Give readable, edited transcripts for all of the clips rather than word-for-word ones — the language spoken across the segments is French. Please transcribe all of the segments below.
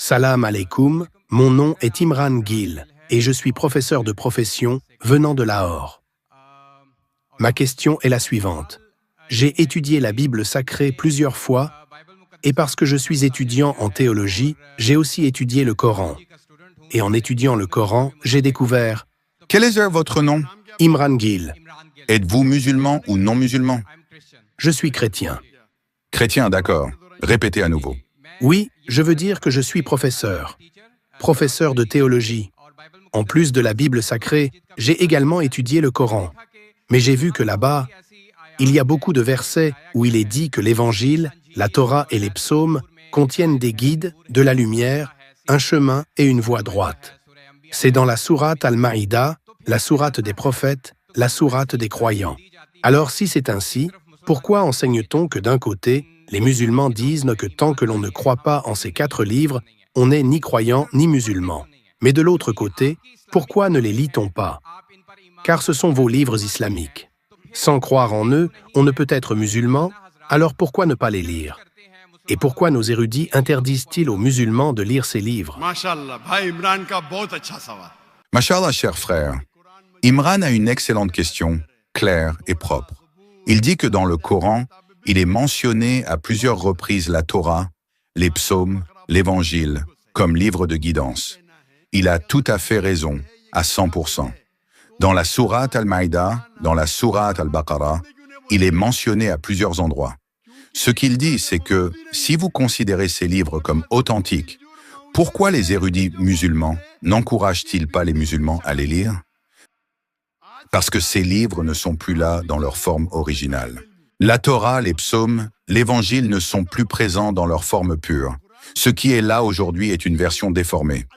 Salam alaikum, mon nom est Imran Gill et je suis professeur de profession venant de Lahore. Ma question est la suivante. J'ai étudié la Bible sacrée plusieurs fois et parce que je suis étudiant en théologie, j'ai aussi étudié le Coran. Et en étudiant le Coran, j'ai découvert... Quel est votre nom? Imran Gill. Êtes-vous musulman ou non musulman? Je suis chrétien. Chrétien, d'accord. Répétez à nouveau. Oui, je veux dire que je suis professeur de théologie. En plus de la Bible sacrée, j'ai également étudié le Coran. Mais j'ai vu que là-bas, il y a beaucoup de versets où il est dit que l'Évangile, la Torah et les psaumes contiennent des guides, de la lumière, un chemin et une voie droite. C'est dans la sourate Al-Maïda, la sourate des prophètes, la sourate des croyants. Alors si c'est ainsi, pourquoi enseigne-t-on que d'un côté, les musulmans disent que tant que l'on ne croit pas en ces 4 livres, on n'est ni croyant ni musulman. Mais de l'autre côté, pourquoi ne les lit-on pas? Car ce sont vos livres islamiques. Sans croire en eux, on ne peut être musulman, alors pourquoi ne pas les lire? Et pourquoi nos érudits interdisent-ils aux musulmans de lire ces livres? Mashallah, cher frère. Imran a une excellente question, claire et propre. Il dit que dans le Coran, il est mentionné à plusieurs reprises la Torah, les psaumes, l'Évangile, comme livre de guidance. Il a tout à fait raison, à 100%. Dans la sourate Al-Maïda, dans la sourate Al-Baqarah, il est mentionné à plusieurs endroits. Ce qu'il dit, c'est que si vous considérez ces livres comme authentiques, pourquoi les érudits musulmans n'encouragent-ils pas les musulmans à les lire? Parce que ces livres ne sont plus là dans leur forme originale. La Torah, les psaumes, l'Évangile ne sont plus présents dans leur forme pure. Ce qui est là aujourd'hui est une version déformée.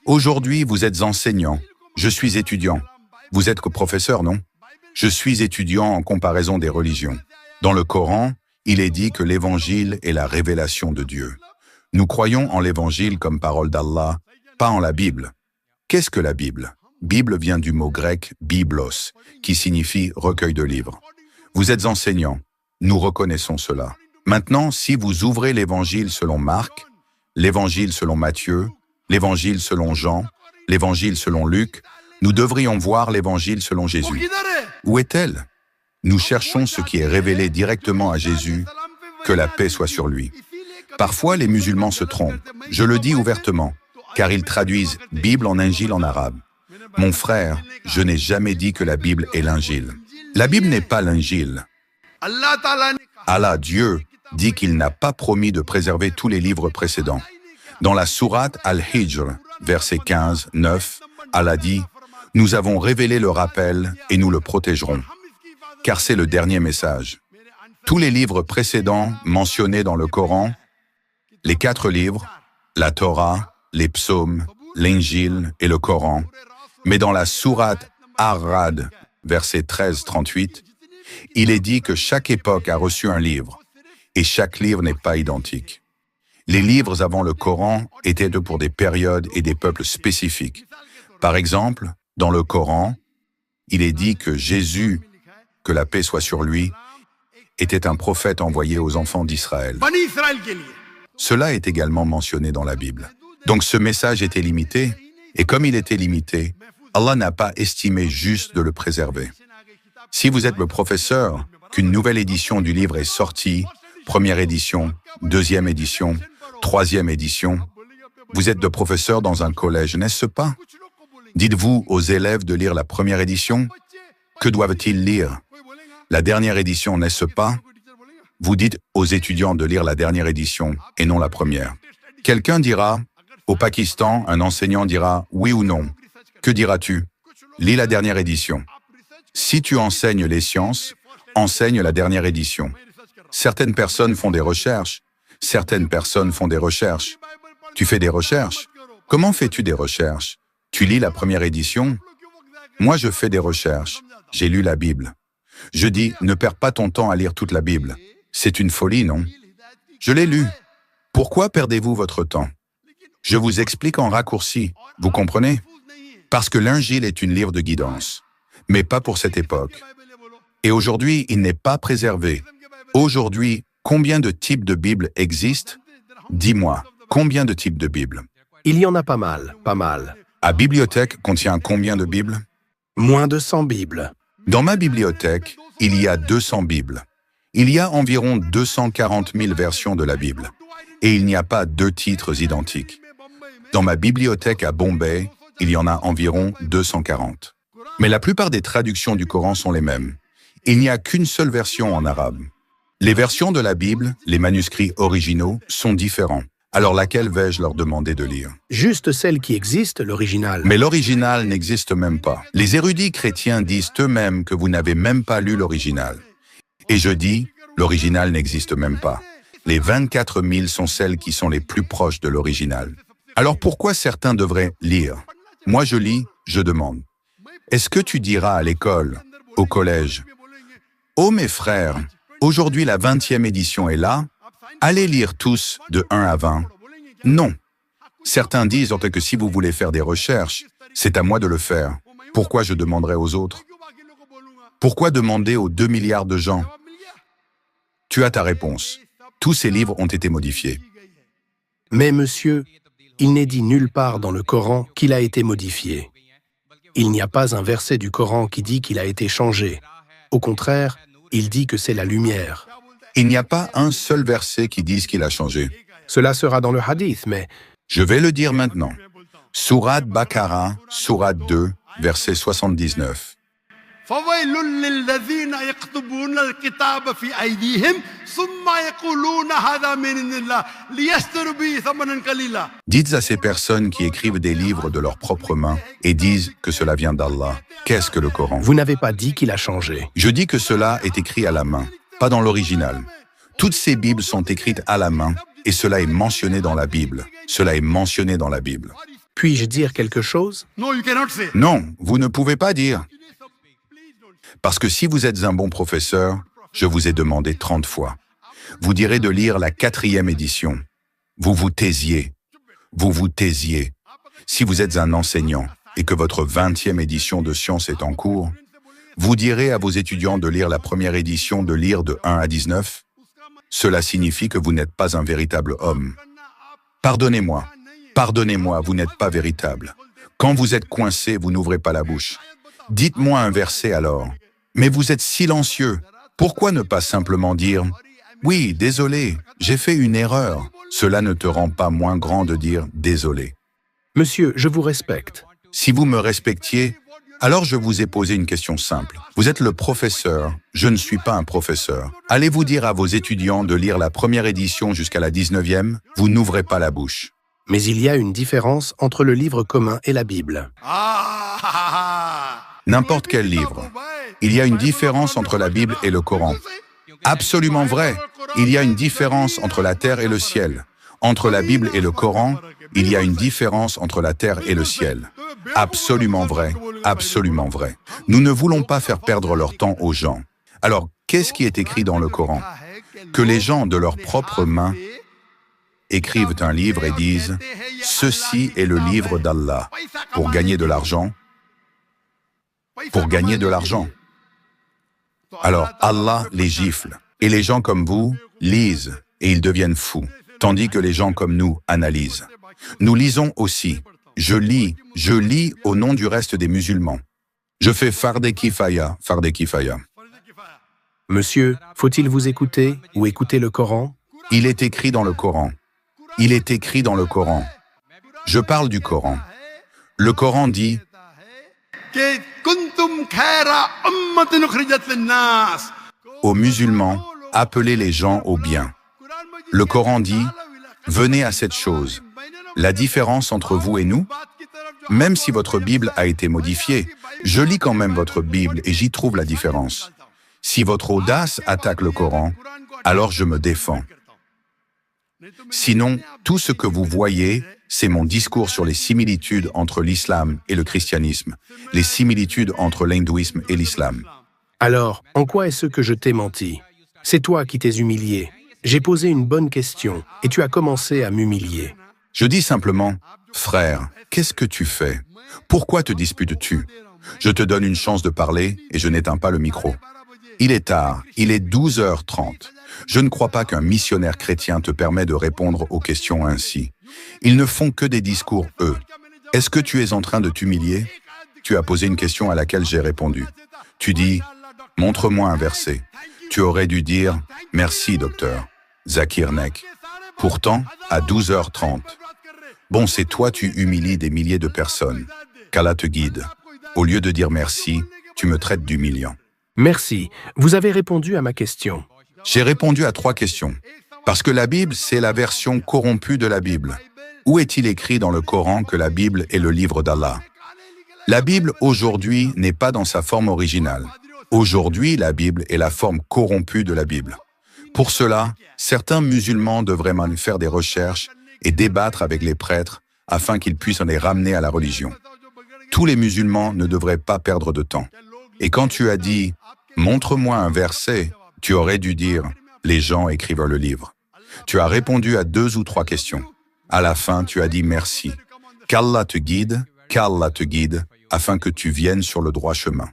Aujourd'hui, vous êtes enseignant. Je suis étudiant. Vous êtes que professeur, non? Je suis étudiant en comparaison des religions. Dans le Coran, il est dit que l'Évangile est la révélation de Dieu. Nous croyons en l'Évangile comme parole d'Allah, pas en la Bible. Qu'est-ce que la Bible? Bible vient du mot grec « biblos », qui signifie « recueil de livres ». Vous êtes enseignant. Nous reconnaissons cela. Maintenant, si vous ouvrez l'Évangile selon Marc, l'Évangile selon Matthieu, l'Évangile selon Jean, l'Évangile selon Luc, nous devrions voir l'Évangile selon Jésus. Où est-elle? Nous cherchons ce qui est révélé directement à Jésus, que la paix soit sur lui. Parfois, les musulmans se trompent. Je le dis ouvertement, car ils traduisent Bible en Injil en arabe. Mon frère, je n'ai jamais dit que la Bible est l'Injil. La Bible n'est pas l'Injil. Allah, Dieu, dit qu'il n'a pas promis de préserver tous les livres précédents. Dans la sourate Al-Hijr, verset 15, 9, Allah dit « Nous avons révélé le rappel et nous le protégerons. » Car c'est le dernier message. Tous les livres précédents mentionnés dans le Coran, les 4 livres, la Torah, les psaumes, l'Injil et le Coran, mais dans la sourate Ar-Ra'd, verset 13-38, il est dit que chaque époque a reçu un livre, et chaque livre n'est pas identique. Les livres avant le Coran étaient pour des périodes et des peuples spécifiques. Par exemple, dans le Coran, il est dit que Jésus, que la paix soit sur lui, était un prophète envoyé aux enfants d'Israël. Cela est également mentionné dans la Bible. Donc ce message était limité, et comme il était limité, Allah n'a pas estimé juste de le préserver. Si vous êtes le professeur, qu'une nouvelle édition du livre est sortie, première édition, deuxième édition, troisième édition, vous êtes le professeur dans un collège, n'est-ce pas? Dites-vous aux élèves de lire la première édition? Que doivent-ils lire? La dernière édition, n'est-ce pas? Vous dites aux étudiants de lire la dernière édition et non la première. Quelqu'un dira, au Pakistan, un enseignant dira oui ou non. Que diras-tu? Lis la dernière édition. Si tu enseignes les sciences, enseigne la dernière édition. Certaines personnes font des recherches. Certaines personnes font des recherches. Tu fais des recherches? Comment fais-tu des recherches? Tu lis la première édition? Moi, je fais des recherches. J'ai lu la Bible. Je dis, ne perds pas ton temps à lire toute la Bible. C'est une folie, non? Je l'ai lu. Pourquoi perdez-vous votre temps? Je vous explique en raccourci. Vous comprenez? Parce que l'Injil est une livre de guidance, mais pas pour cette époque. Et aujourd'hui, il n'est pas préservé. Aujourd'hui, combien de types de Bible existent? Dis-moi, combien de types de Bible? Il y en a pas mal, pas mal. À bibliothèque contient combien de Bibles? Moins de 100 Bibles. Dans ma bibliothèque, il y a 200 Bibles. Il y a environ 240 000 versions de la Bible. Et il n'y a pas deux titres identiques. Dans ma bibliothèque à Bombay, il y en a environ 240. Mais la plupart des traductions du Coran sont les mêmes. Il n'y a qu'une seule version en arabe. Les versions de la Bible, les manuscrits originaux, sont différents. Alors laquelle vais-je leur demander de lire? Juste celle qui existe, l'original. Mais l'original n'existe même pas. Les érudits chrétiens disent eux-mêmes que vous n'avez même pas lu l'original. Et je dis, l'original n'existe même pas. Les 24 000 sont celles qui sont les plus proches de l'original. Alors pourquoi certains devraient lire? Moi je lis, je demande. Est-ce que tu diras à l'école, au collège, « Oh mes frères, aujourd'hui la 20e édition est là, allez lire tous de 1 à 20. » Non. Certains disent que si vous voulez faire des recherches, c'est à moi de le faire. Pourquoi je demanderai aux autres? Pourquoi demander aux 2 milliards de gens? Tu as ta réponse. Tous ces livres ont été modifiés. Mais monsieur, il n'est dit nulle part dans le Coran qu'il a été modifié. Il n'y a pas un verset du Coran qui dit qu'il a été changé. Au contraire, il dit que c'est la lumière. Il n'y a pas un seul verset qui dise qu'il a changé. Cela sera dans le hadith, mais Je vais le dire maintenant. Sourate Baqara, Sourate 2, verset 79. فويل للذين يكتبون الكتاب في أيديهم ثم يقولون هذا من عند الله ليشتروا به ثمنا قليلا. Dites à ces personnes qui écrivent des livres de leurs propres mains et disent que cela vient d'Allah. Qu'est-ce que le Coran? vous n'avez pas dit qu'il a changé. Je dis que cela est écrit à la main, pas dans l'original. Toutes ces Bibles sont écrites à la main et cela est mentionné dans la Bible. Cela est mentionné dans la Bible. Puis-je dire quelque chose? No, you cannot say. Non, vous ne pouvez pas dire. Parce que si vous êtes un bon professeur, je vous ai demandé 30 fois. Vous direz de lire la 4e édition. Vous vous taisiez. Vous vous taisiez. Si vous êtes un enseignant et que votre 20e édition de sciences est en cours, vous direz à vos étudiants de lire la première édition, de lire de 1 à 19. Cela signifie que vous n'êtes pas un véritable homme. Pardonnez-moi. Pardonnez-moi, vous n'êtes pas véritable. Quand vous êtes coincé, vous n'ouvrez pas la bouche. Dites-moi un verset alors. Mais vous êtes silencieux. Pourquoi ne pas simplement dire « Oui, désolé, j'ai fait une erreur ». Cela ne te rend pas moins grand de dire « désolé ». Monsieur, je vous respecte. Si vous me respectiez, alors je vous ai posé une question simple. Vous êtes le professeur, je ne suis pas un professeur. Allez-vous dire à vos étudiants de lire la première édition jusqu'à la 19e? Vous n'ouvrez pas la bouche. Mais il y a une différence entre le livre commun et la Bible. N'importe quel livre. Il y a une différence entre la Bible et le Coran. Absolument vrai. Il y a une différence entre la terre et le ciel. Entre la Bible et le Coran, il y a une différence entre la terre et le ciel. Absolument vrai. Absolument vrai. Nous ne voulons pas faire perdre leur temps aux gens. Alors, qu'est-ce qui est écrit dans le Coran? Que les gens de leurs propres mains écrivent un livre et disent « Ceci est le livre d'Allah » pour gagner de l'argent. Pour gagner de l'argent. Alors Allah les gifle, et les gens comme vous lisent, et ils deviennent fous, tandis que les gens comme nous analysent. Nous lisons aussi. Je lis au nom du reste des musulmans. Je fais Fardé Kifaya. Monsieur, faut-il vous écouter ou écouter le Coran? Il est écrit dans le Coran. Il est écrit dans le Coran. Je parle du Coran. Le Coran dit aux musulmans, appelez les gens au bien. Le Coran dit, venez à cette chose. La différence entre vous et nous, même si votre Bible a été modifiée, je lis quand même votre Bible et j'y trouve la différence. Si votre audace attaque le Coran, alors je me défends. Sinon, tout ce que vous voyez, c'est mon discours sur les similitudes entre l'islam et le christianisme, les similitudes entre l'hindouisme et l'islam. Alors, en quoi est-ce que je t'ai menti? C'est toi qui t'es humilié. J'ai posé une bonne question et tu as commencé à m'humilier. Je dis simplement, frère, qu'est-ce que tu fais? Pourquoi te disputes-tu? Je te donne une chance de parler et je n'éteins pas le micro. Il est tard, il est 12h30. Je ne crois pas qu'un missionnaire chrétien te permet de répondre aux questions ainsi. Ils ne font que des discours, eux. Est-ce que tu es en train de t'humilier? Tu as posé une question à laquelle j'ai répondu. Tu dis, montre-moi un verset. Tu aurais dû dire, merci, docteur. Zakir Naik. Pourtant, à 12h30. Bon, c'est toi, tu humilies des milliers de personnes. Qu'Allah te guide. Au lieu de dire merci, tu me traites d'humiliant. Merci. Vous avez répondu à ma question. J'ai répondu à 3 questions. Parce que la Bible, c'est la version corrompue de la Bible. Où est-il écrit dans le Coran que la Bible est le livre d'Allah? La Bible, aujourd'hui, n'est pas dans sa forme originale. Aujourd'hui, la Bible est la forme corrompue de la Bible. Pour cela, certains musulmans devraient même faire des recherches et débattre avec les prêtres afin qu'ils puissent les ramener à la religion. Tous les musulmans ne devraient pas perdre de temps. Et quand tu as dit « montre-moi un verset », tu aurais dû dire « les gens écrivent le livre ». Tu as répondu à 2 ou 3 questions. À la fin, tu as dit « merci ». Qu'Allah te guide, afin que tu viennes sur le droit chemin.